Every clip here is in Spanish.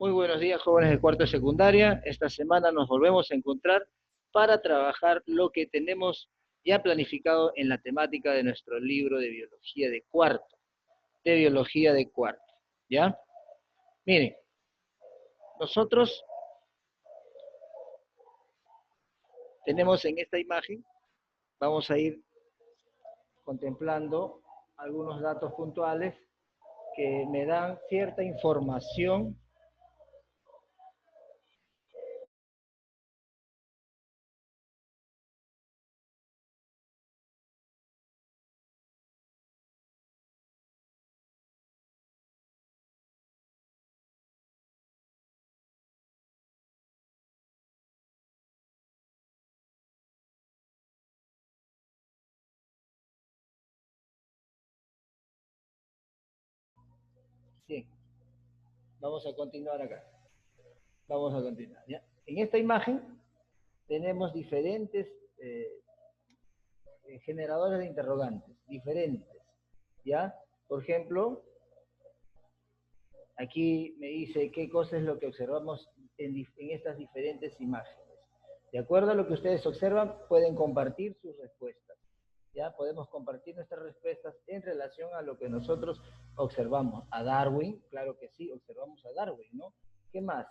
Muy buenos días, jóvenes de cuarto de secundaria. Esta semana nos volvemos a encontrar para trabajar lo que tenemos ya planificado en la temática de nuestro libro de biología de cuarto. ¿Ya? Miren, nosotros tenemos en esta imagen, vamos a ir contemplando algunos datos puntuales que me dan cierta información Bien, vamos a continuar acá. Vamos a continuar. ¿Ya? En esta imagen tenemos diferentes generadores de interrogantes, diferentes. ¿Ya? Por ejemplo, aquí me dice qué cosa es lo que observamos en estas diferentes imágenes. De acuerdo a lo que ustedes observan, pueden compartir sus respuestas. ¿Ya? Podemos compartir nuestras respuestas en relación a lo que nosotros observamos. A Darwin, claro que sí, observamos a Darwin, ¿no? ¿Qué más?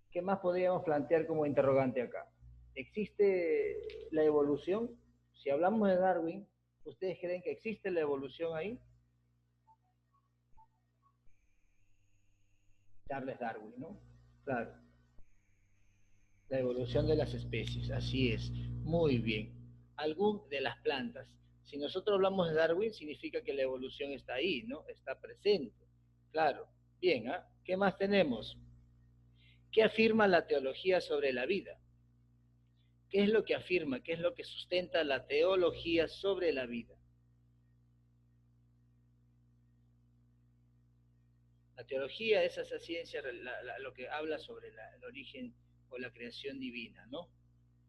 ¿Qué más podríamos plantear como interrogante acá? ¿Existe la evolución? Si hablamos de Darwin, ¿ustedes creen que existe la evolución ahí? Charles Darwin, ¿no? Claro, la evolución de las especies, así es, muy bien. Algún de las plantas. Si nosotros hablamos de Darwin, significa que la evolución está ahí, ¿no? Está presente. Claro, bien, ¿ah? ¿Qué más tenemos? ¿Qué afirma la teología sobre la vida? ¿Qué es lo que afirma? ¿Qué es lo que sustenta la teología sobre la vida? La teología es esa ciencia, lo que habla sobre el origen o la creación divina, ¿no?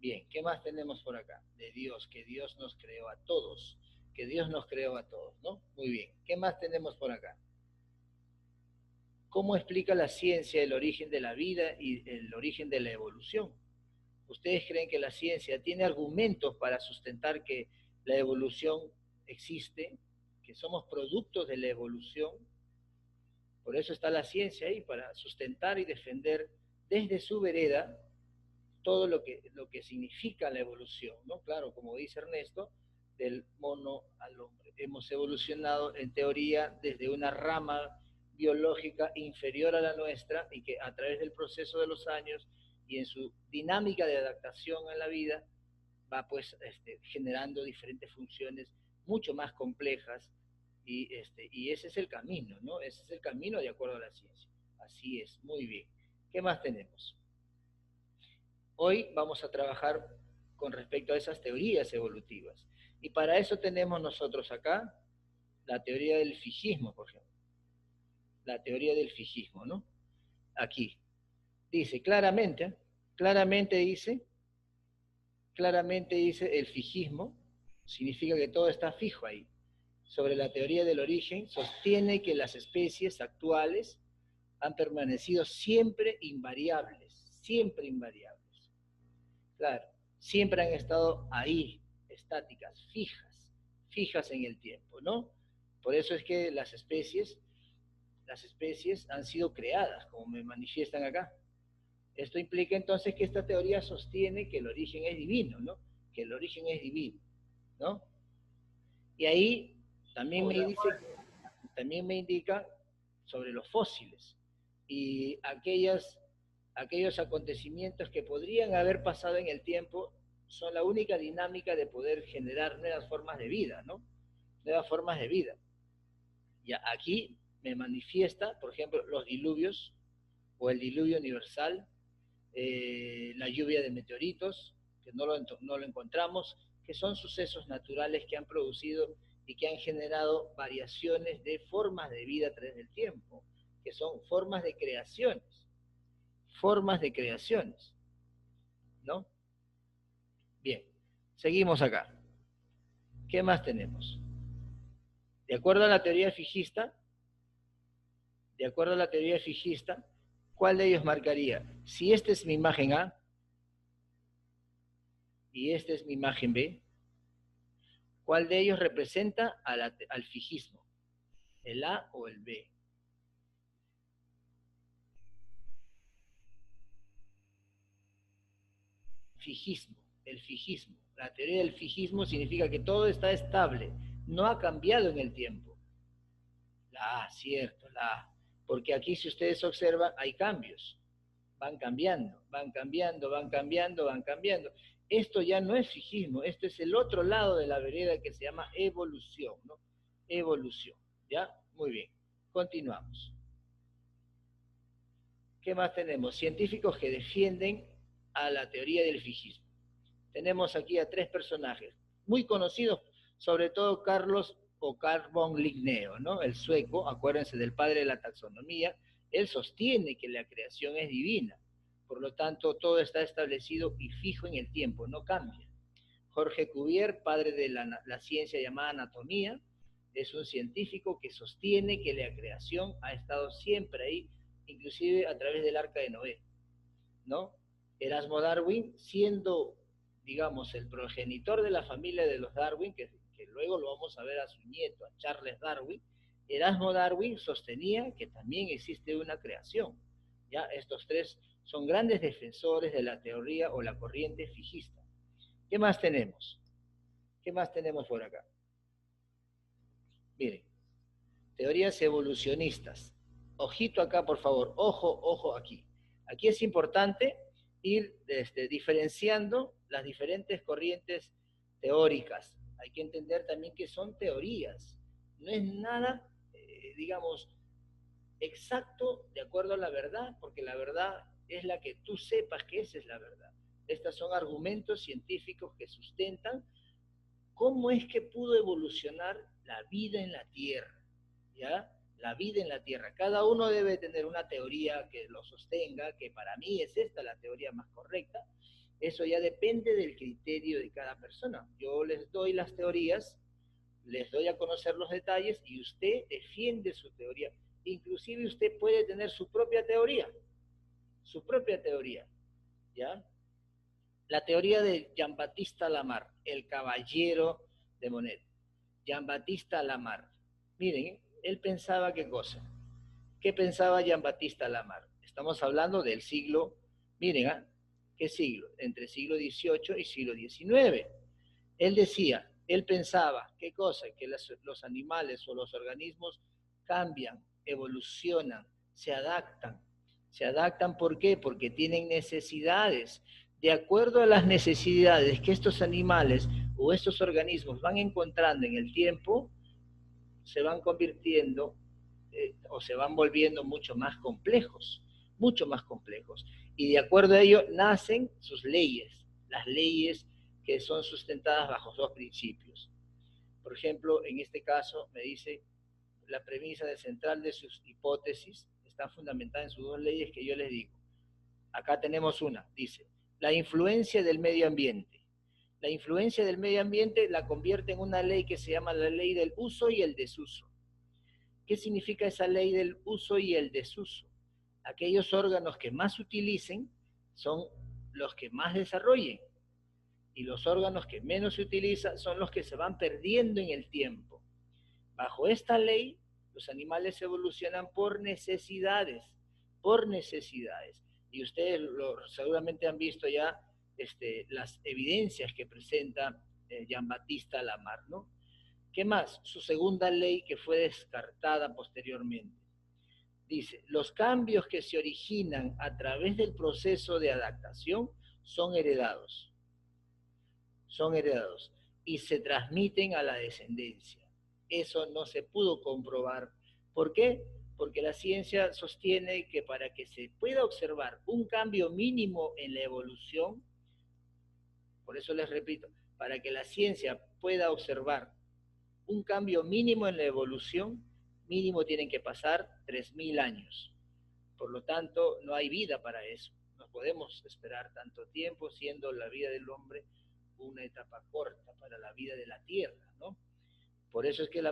Bien, ¿qué más tenemos por acá? De Dios, que Dios nos creó a todos, que Dios nos creó a todos, ¿no? Muy bien, ¿qué más tenemos por acá? ¿Cómo explica la ciencia el origen de la vida y el origen de la evolución? ¿Ustedes creen que la ciencia tiene argumentos para sustentar que la evolución existe, que somos productos de la evolución? Por eso está la ciencia ahí, para sustentar y defender desde su vereda todo lo que significa la evolución, ¿no? Claro, como dice Ernesto, del mono al hombre. Hemos evolucionado en teoría desde una rama biológica inferior a la nuestra y que a través del proceso de los años y en su dinámica de adaptación a la vida va pues generando diferentes funciones mucho más complejas y ese es el camino, ¿no? Ese es el camino de acuerdo a la ciencia. Así es, muy bien. ¿Qué más tenemos? Hoy vamos a trabajar con respecto a esas teorías evolutivas. Y para eso tenemos nosotros acá la teoría del fijismo, por ejemplo. La teoría del fijismo, ¿no? Aquí. Dice claramente dice el fijismo, significa que todo está fijo ahí. Sobre la teoría del origen, sostiene que las especies actuales han permanecido siempre invariables, siempre invariables. Claro, siempre han estado ahí, estáticas, fijas en el tiempo, ¿no? Por eso es que las especies han sido creadas, como me manifiestan acá. Esto implica entonces que esta teoría sostiene que el origen es divino, ¿no? Que el origen es divino, ¿no? Y ahí también también me indica sobre los fósiles y aquellos acontecimientos que podrían haber pasado en el tiempo son la única dinámica de poder generar nuevas formas de vida, ¿no? Nuevas formas de vida. Ya aquí me manifiesta, por ejemplo, los diluvios o el diluvio universal, la lluvia de meteoritos, que no lo encontramos, que son sucesos naturales que han producido y que han generado variaciones de formas de vida a través del tiempo, que son formas de creaciones, ¿no? Bien, seguimos acá. ¿Qué más tenemos? De acuerdo a la teoría fijista, ¿Cuál de ellos marcaría? Si esta es mi imagen A y esta es mi imagen B, ¿cuál de ellos representa al fijismo? ¿El A o el B? Fijismo, el fijismo. La teoría del fijismo significa que todo está estable, no ha cambiado en el tiempo. La A, cierto, la A. Porque aquí, si ustedes observan, hay cambios. Van cambiando, van cambiando, van cambiando, van cambiando. Esto ya no es fijismo, esto es el otro lado de la vereda que se llama evolución, ¿no? Evolución, ¿ya? Muy bien, continuamos. ¿Qué más tenemos? Científicos que defienden a la teoría del fijismo. Tenemos aquí a tres personajes muy conocidos, sobre todo Carlos o Carl von Linneo, ¿no? El sueco, acuérdense del padre de la taxonomía, él sostiene que la creación es divina, por lo tanto todo está establecido y fijo en el tiempo, no cambia. Jorge Cuvier, padre de la ciencia llamada anatomía, es un científico que sostiene que la creación ha estado siempre ahí, inclusive a través del arca de Noé, ¿no? Erasmo Darwin, siendo, digamos, el progenitor de la familia de los Darwin, que luego lo vamos a ver a su nieto, a Charles Darwin, Erasmo Darwin sostenía que también existe una creación. ¿Ya? Estos tres son grandes defensores de la teoría o la corriente fijista. ¿Qué más tenemos? ¿Qué más tenemos por acá? Miren, teorías evolucionistas. Ojito acá, por favor. Ojo, ojo aquí. Aquí es importante ir diferenciando las diferentes corrientes teóricas. Hay que entender también que son teorías. No es nada, digamos, exacto de acuerdo a la verdad, porque la verdad es la que tú sepas que esa es la verdad. Estos son argumentos científicos que sustentan cómo es que pudo evolucionar la vida en la Tierra, ¿ya? La vida en la Tierra. Cada uno debe tener una teoría que lo sostenga, que para mí es esta la teoría más correcta. Eso ya depende del criterio de cada persona. Yo les doy las teorías, les doy a conocer los detalles y usted defiende su teoría. Inclusive usted puede tener su propia teoría, ¿ya? La teoría de Jean-Baptiste Lamarck, el caballero de Monet. Jean-Baptiste Lamarck. Miren, él pensaba qué cosa. ¿Qué pensaba Jean-Baptiste Lamarck? Estamos hablando del siglo, miren, ¿qué siglo? Entre siglo XVIII y siglo XIX. Él decía, él pensaba, ¿qué cosa? Que los animales o los organismos cambian, evolucionan, se adaptan. ¿Se adaptan por qué? Porque tienen necesidades. De acuerdo a las necesidades que estos animales o estos organismos van encontrando en el tiempo, se van convirtiendo o se van volviendo mucho más complejos, mucho más complejos. Y de acuerdo a ello nacen sus leyes, las leyes que son sustentadas bajo dos principios. Por ejemplo, en este caso me dice la premisa central de sus hipótesis está fundamentada en sus dos leyes que yo les digo. Acá tenemos una, dice, la influencia del medio ambiente. La influencia del medio ambiente la convierte en una ley que se llama la ley del uso y el desuso. ¿Qué significa esa ley del uso y el desuso? Aquellos órganos que más utilicen son los que más desarrollen y los órganos que menos se utilizan son los que se van perdiendo en el tiempo. Bajo esta ley, los animales evolucionan por necesidades, por necesidades. Y ustedes seguramente han visto ya las evidencias que presenta Jean-Baptiste Lamarck, ¿no? ¿Qué más? Su segunda ley que fue descartada posteriormente. Dice, los cambios que se originan a través del proceso de adaptación son heredados y se transmiten a la descendencia. Eso no se pudo comprobar. ¿Por qué? Porque la ciencia sostiene que para que se pueda observar un cambio mínimo en la evolución, por eso les repito, para que la ciencia pueda observar un cambio mínimo en la evolución, mínimo tienen que pasar 3000 años. Por lo tanto, no hay vida para eso. No podemos esperar tanto tiempo, siendo la vida del hombre una etapa corta para la vida de la Tierra, ¿no? Por eso es que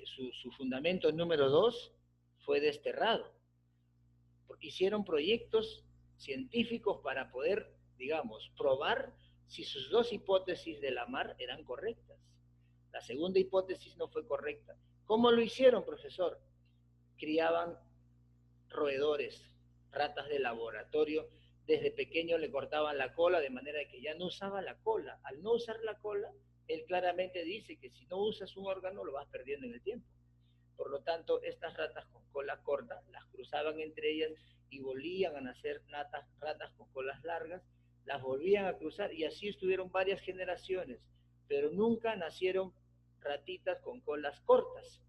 su fundamento número 2 fue desterrado. hicieron proyectos científicos para poder, digamos, probar si sus dos hipótesis de Lamarck eran correctas. La segunda hipótesis no fue correcta. ¿Cómo lo hicieron, profesor? Criaban roedores, ratas de laboratorio. Desde pequeño le cortaban la cola, de manera que ya no usaba la cola. Al no usar la cola, él claramente dice que si no usas un órgano lo vas perdiendo en el tiempo. Por lo tanto, estas ratas con cola corta las cruzaban entre ellas y volvían a nacer ratas con colas largas, las volvían a cruzar y así estuvieron varias generaciones, pero nunca nacieron ratitas con colas cortas,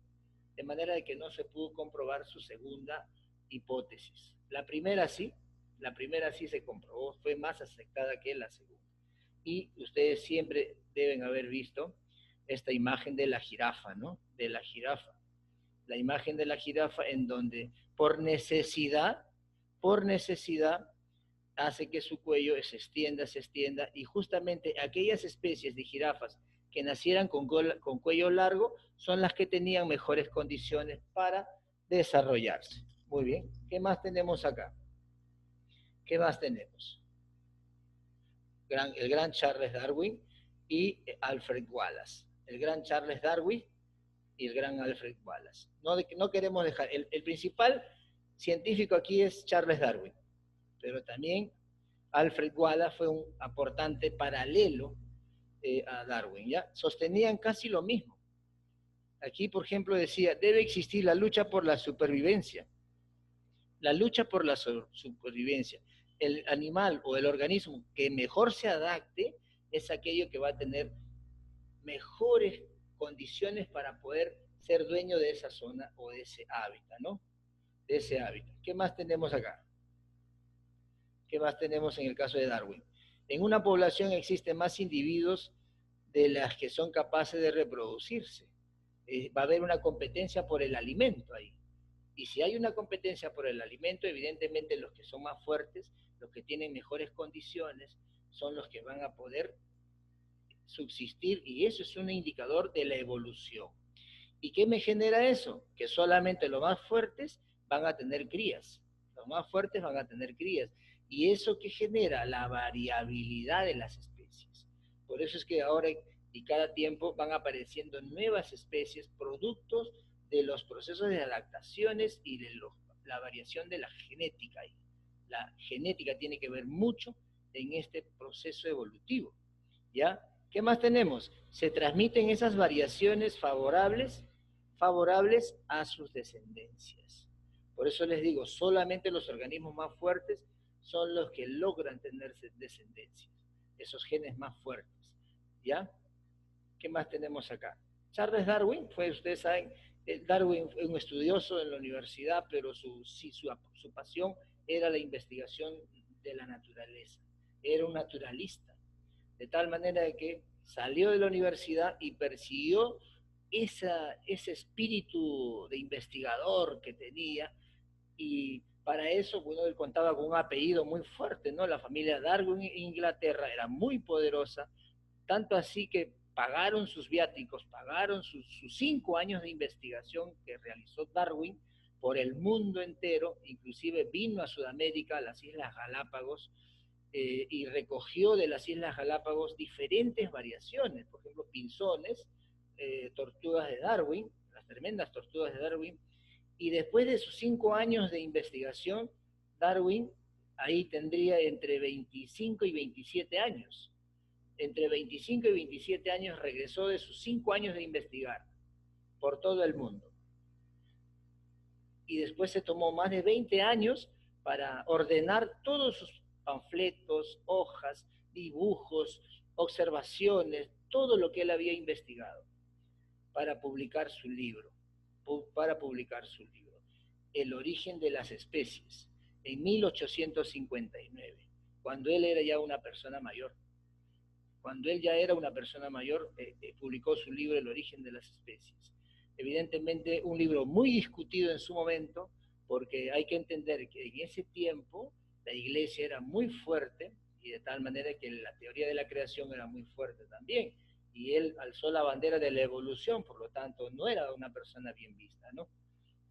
de manera de que no se pudo comprobar su segunda hipótesis. La primera sí se comprobó, fue más aceptada que la segunda. Y ustedes siempre deben haber visto esta imagen de la jirafa, ¿no? De la jirafa. La imagen de la jirafa en donde por necesidad, hace que su cuello se extienda, y justamente aquellas especies de jirafas que nacieran con cuello largo son las que tenían mejores condiciones para desarrollarse. Muy bien, ¿qué más tenemos acá? ¿Qué más tenemos? El gran Charles Darwin y Alfred Wallace. El gran Charles Darwin y el gran Alfred Wallace. No queremos dejar, el principal científico aquí es Charles Darwin, pero también Alfred Wallace fue un aportante paralelo a Darwin, ¿ya? Sostenían casi lo mismo. Aquí, por ejemplo, decía, debe existir la lucha por la supervivencia. La lucha por la supervivencia. El animal o el organismo que mejor se adapte es aquello que va a tener mejores condiciones para poder ser dueño de esa zona o de ese hábitat, ¿no? De ese hábitat. ¿Qué más tenemos acá? ¿Qué más tenemos en el caso de Darwin? En una población existen más individuos de las que son capaces de reproducirse. Va a haber una competencia por el alimento ahí. Y si hay una competencia por el alimento, evidentemente los que son más fuertes, los que tienen mejores condiciones, son los que van a poder subsistir, y eso es un indicador de la evolución. ¿Y qué me genera eso? Que solamente los más fuertes van a tener crías. Los más fuertes van a tener crías. ¿Y eso qué genera? La variabilidad de las especies. Por eso es que ahora y cada tiempo van apareciendo nuevas especies, productos de los procesos de adaptaciones y de la variación de la genética. La genética tiene que ver mucho en este proceso evolutivo, ¿ya? ¿Qué más tenemos? Se transmiten esas variaciones favorables a sus descendencias. Por eso les digo, solamente los organismos más fuertes son los que logran tener descendencias, esos genes más fuertes, ¿ya? ¿Qué más tenemos acá? Charles Darwin fue, ustedes saben, Darwin fue un estudioso en la universidad, pero su pasión era la investigación de la naturaleza. Era un naturalista, de tal manera que salió de la universidad y persiguió ese espíritu de investigador que tenía, y para eso, bueno, él contaba con un apellido muy fuerte, ¿no? La familia Darwin en Inglaterra era muy poderosa, tanto así que pagaron sus viáticos, pagaron sus 5 años de investigación que realizó Darwin por el mundo entero, inclusive vino a Sudamérica, a las Islas Galápagos, y recogió de las Islas Galápagos diferentes variaciones, por ejemplo, pinzones, tortugas de Darwin, las tremendas tortugas de Darwin, y después de sus 5 años de investigación, Darwin ahí tendría entre 25 y 27 años. Entre 25 y 27 años regresó de sus 5 años de investigar por todo el mundo. Y después se tomó más de 20 años para ordenar todos sus panfletos, hojas, dibujos, observaciones, todo lo que él había investigado para publicar su libro, El origen de las especies, en 1859, cuando él era ya una persona mayor. Cuando él ya era una persona mayor, publicó su libro El origen de las especies. Evidentemente un libro muy discutido en su momento, porque hay que entender que en ese tiempo la iglesia era muy fuerte, y de tal manera que la teoría de la creación era muy fuerte también, y él alzó la bandera de la evolución, por lo tanto no era una persona bien vista, ¿no?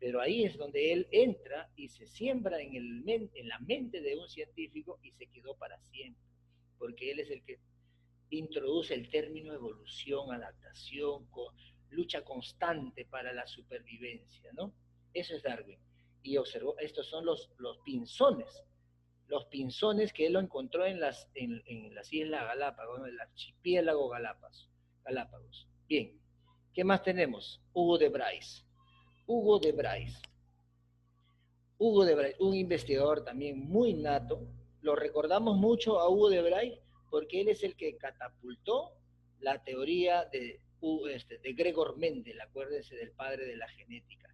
Pero ahí es donde él entra y se siembra en la mente de un científico y se quedó para siempre, porque él es el que introduce el término evolución, adaptación, lucha constante para la supervivencia, ¿no? Eso es Darwin. Y observó, estos son los pinzones que él lo encontró en las Islas Galápagos, ¿no? El archipiélago Galápagos. Bien, ¿qué más tenemos? Hugo de Bryce. Hugo de Bryce. Hugo de Bryce, un investigador también muy nato. Lo recordamos mucho a Hugo de Bryce porque él es el que catapultó la teoría de Gregor Mendel, acuérdense del padre de la genética.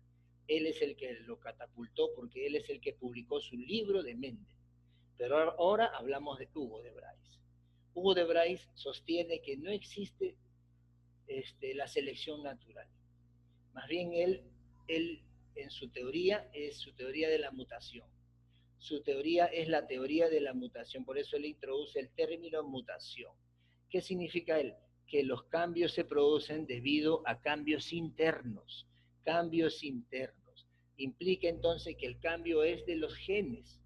Él es el que lo catapultó porque él es el que publicó su libro de Mendel. Pero ahora hablamos de Hugo de Bryce. Hugo de Bryce sostiene que no existe la selección natural. Más bien él en su teoría es su teoría de la mutación. Su teoría es la teoría de la mutación, por eso él introduce el término mutación. ¿Qué significa él? Que los cambios se producen debido a cambios internos. Cambios internos. Implica entonces que el cambio es de los genes.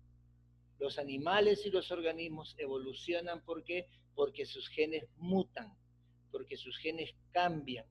Los animales y los organismos evolucionan, ¿por qué? Porque sus genes mutan, porque sus genes cambian.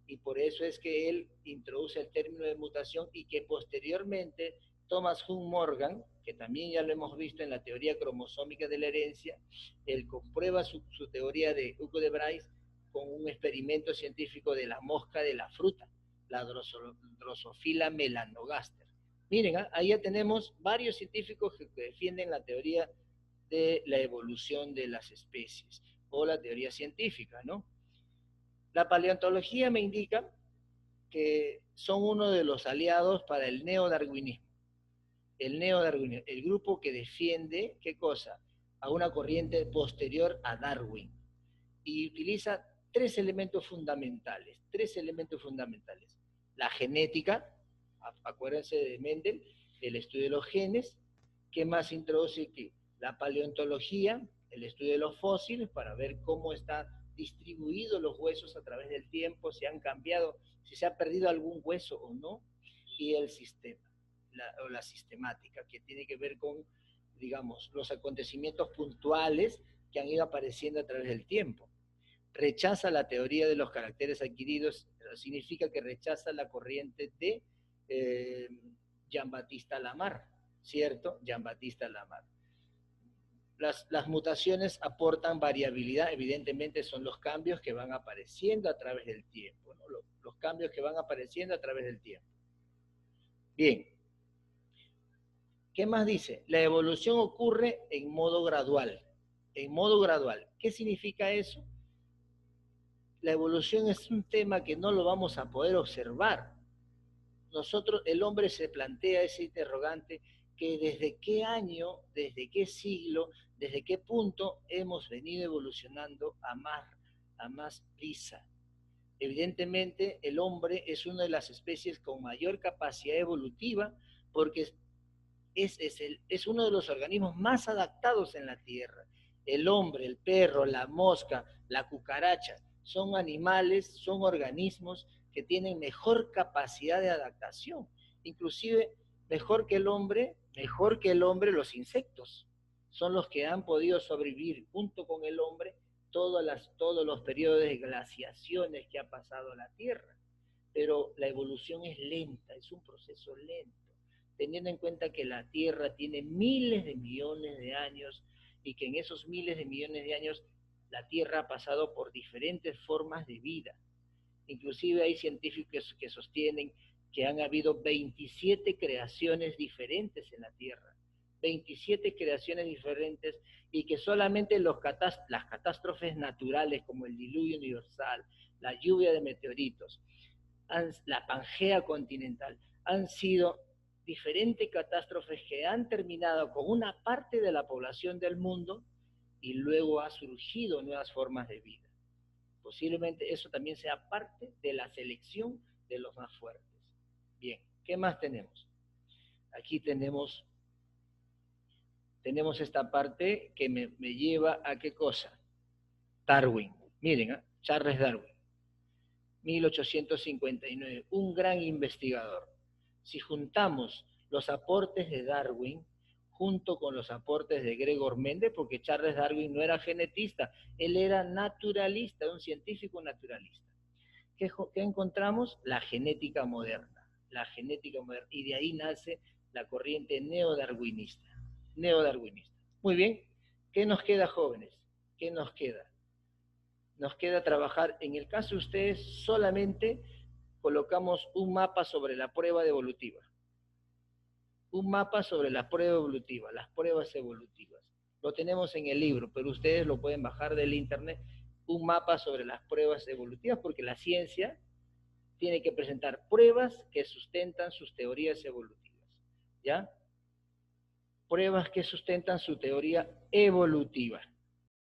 Y por eso es que él introduce el término de mutación y que posteriormente Thomas Hunt Morgan, que también ya lo hemos visto en la teoría cromosómica de la herencia, él comprueba su teoría de Hugo de Bryce con un experimento científico de la mosca de la fruta, la Drosophila melanogaster. Miren, ahí ya tenemos varios científicos que defienden la teoría de la evolución de las especies o la teoría científica, ¿no? La paleontología me indica que son uno de los aliados para el neodarwinismo. El neodarwinismo, el grupo que defiende, ¿qué cosa? A una corriente posterior a Darwin. Y utiliza tres elementos fundamentales. La genética, acuérdense de Mendel, el estudio de los genes. ¿Qué más introduce aquí? La paleontología, el estudio de los fósiles para ver cómo están distribuidos los huesos a través del tiempo, si han cambiado, si se ha perdido algún hueso o no, y el sistema, la sistemática, que tiene que ver con, digamos, los acontecimientos puntuales que han ido apareciendo a través del tiempo. Rechaza la teoría de los caracteres adquiridos, significa que rechaza la corriente de Jean-Baptiste Lamarck, ¿cierto? Jean-Baptiste Lamarck. Las mutaciones aportan variabilidad, evidentemente son los cambios que van apareciendo a través del tiempo, ¿no? Los cambios que van apareciendo a través del tiempo. Bien. ¿Qué más dice? La evolución ocurre en modo gradual. En modo gradual. ¿Qué significa eso? La evolución es un tema que no lo vamos a poder observar. Nosotros, el hombre se plantea ese interrogante que desde qué año, desde qué siglo, desde qué punto hemos venido evolucionando a más prisa. Evidentemente, el hombre es una de las especies con mayor capacidad evolutiva porque es uno de los organismos más adaptados en la Tierra. El hombre, el perro, la mosca, la cucaracha, son animales, son organismos que tienen mejor capacidad de adaptación, inclusive mejor que el hombre los insectos. Son los que han podido sobrevivir junto con el hombre todos los periodos de glaciaciones que ha pasado la Tierra. Pero la evolución es lenta, es un proceso lento, teniendo en cuenta que la Tierra tiene miles de millones de años y que en esos miles de millones de años la Tierra ha pasado por diferentes formas de vida. Inclusive hay científicos que sostienen que han habido 27 creaciones diferentes en la Tierra, 27 creaciones diferentes, y que solamente las catástrofes naturales como el diluvio universal, la lluvia de meteoritos, la Pangea continental, han sido diferentes catástrofes que han terminado con una parte de la población del mundo y luego ha surgido nuevas formas de vida. Posiblemente eso también sea parte de la selección de los más fuertes. Bien, ¿qué más tenemos? Aquí tenemos esta parte que me lleva a qué cosa. Darwin. Miren, Charles Darwin, 1859, un gran investigador. Si juntamos los aportes de Darwin junto con los aportes de Gregor Mendel, porque Charles Darwin no era genetista, él era naturalista, un científico naturalista. ¿Qué encontramos? La genética moderna. La genética moderna. Y de ahí nace la corriente neodarwinista. Neodarwinista. Muy bien. ¿Qué nos queda, jóvenes? ¿Qué nos queda? Nos queda trabajar, en el caso de ustedes, solamente colocamos un mapa sobre la prueba evolutiva. Un mapa sobre la prueba evolutiva, las pruebas evolutivas. Lo tenemos en el libro, pero ustedes lo pueden bajar del internet. Un mapa sobre las pruebas evolutivas, porque la ciencia tiene que presentar pruebas que sustentan sus teorías evolutivas. ¿Ya? Pruebas que sustentan su teoría evolutiva.